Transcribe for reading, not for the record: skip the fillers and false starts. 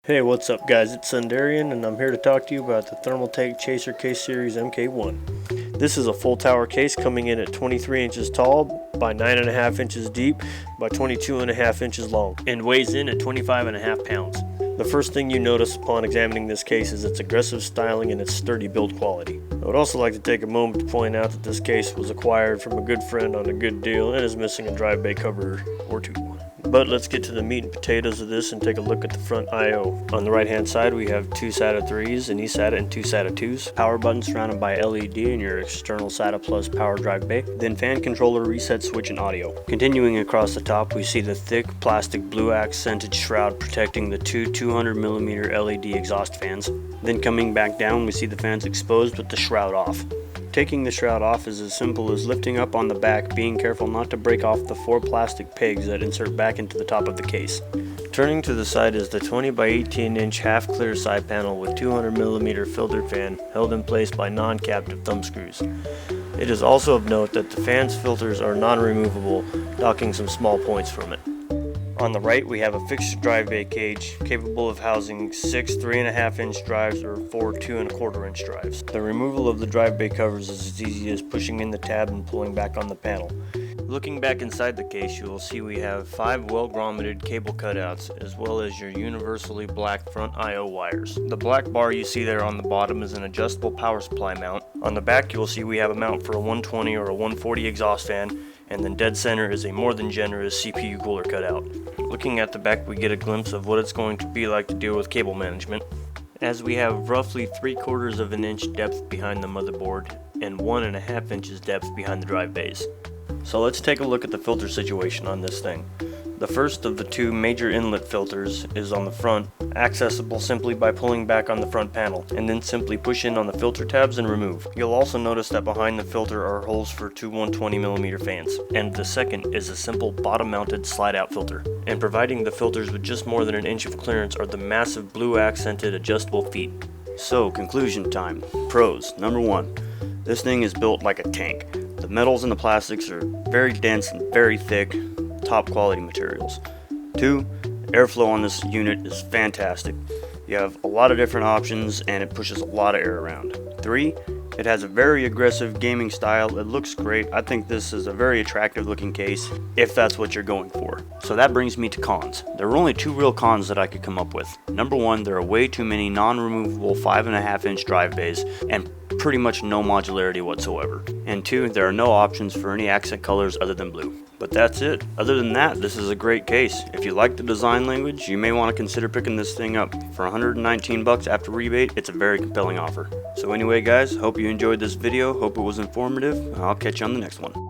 Hey, what's up guys, it's Sundarian and I'm here to talk to you about the Thermaltake Chaser Case Series MK1. This is a full tower case coming in at 23 inches tall by 9.5 inches deep by 22.5 inches long and weighs in at 25.5 pounds. The first thing you notice upon examining this case is its aggressive styling and its sturdy build quality. I would also like to take a moment to point out that this case was acquired from a good friend on a good deal and is missing a drive bay cover or two. But let's get to the meat and potatoes of this and take a look at the front I/O. On the right hand side we have two SATA 3s, an eSATA and two SATA 2s, power button surrounded by LED and your external SATA plus power drive bay, then fan controller, reset switch and audio. Continuing across the top we see the thick plastic blue accented shroud protecting the two 200mm LED exhaust fans. Then coming back down we see the fans exposed with the shroud off. Taking the shroud off is as simple as lifting up on the back, being careful not to break off the four plastic pegs that insert back into the top of the case. Turning to the side is the 20 by 18 inch half clear side panel with 200mm filter fan held in place by non-captive thumb screws. It is also of note that the fan's filters are non-removable, docking some small points from it. On the right we have a fixed drive bay cage capable of housing 6 3.5 inch drives or 4 2.25 inch drives. The removal of the drive bay covers is as easy as pushing in the tab and pulling back on the panel. Looking back inside the case, you will see we have 5 well grommeted cable cutouts as well as your universally black front I/O wires. The black bar you see there on the bottom is an adjustable power supply mount. On the back you will see we have a mount for a 120 or a 140 exhaust fan, and then dead center is a more than generous CPU cooler cutout. Looking at the back we get a glimpse of what it's going to be like to deal with cable management, as we have roughly 3/4 of an inch depth behind the motherboard and 1.5 inches depth behind the drive bays. So let's take a look at the filter situation on this thing. The first of the two major inlet filters is on the front, accessible simply by pulling back on the front panel, and then simply push in on the filter tabs and remove. You'll also notice that behind the filter are holes for two 120mm fans, and the second is a simple bottom-mounted slide-out filter. And providing the filters with just more than an inch of clearance are the massive blue accented adjustable feet. So, conclusion time. Pros. Number 1. This thing is built like a tank. The metals and the plastics are very dense and very thick, top quality materials. 2. Airflow on this unit is fantastic. You have a lot of different options and it pushes a lot of air around. 3. It has a very aggressive gaming style. It looks great. I think this is a very attractive looking case if that's what you're going for. So that brings me to cons. There are only 2 real cons that I could come up with. Number 1, there are way too many non-removable 5.5 inch drive bays and pretty much no modularity whatsoever. And 2, there are no options for any accent colors other than blue. But that's it. Other than that, this is a great case. If you like the design language, you may want to consider picking this thing up. For $119 after rebate, it's a very compelling offer. So anyway guys, hope you enjoyed this video, hope it was informative, and I'll catch you on the next one.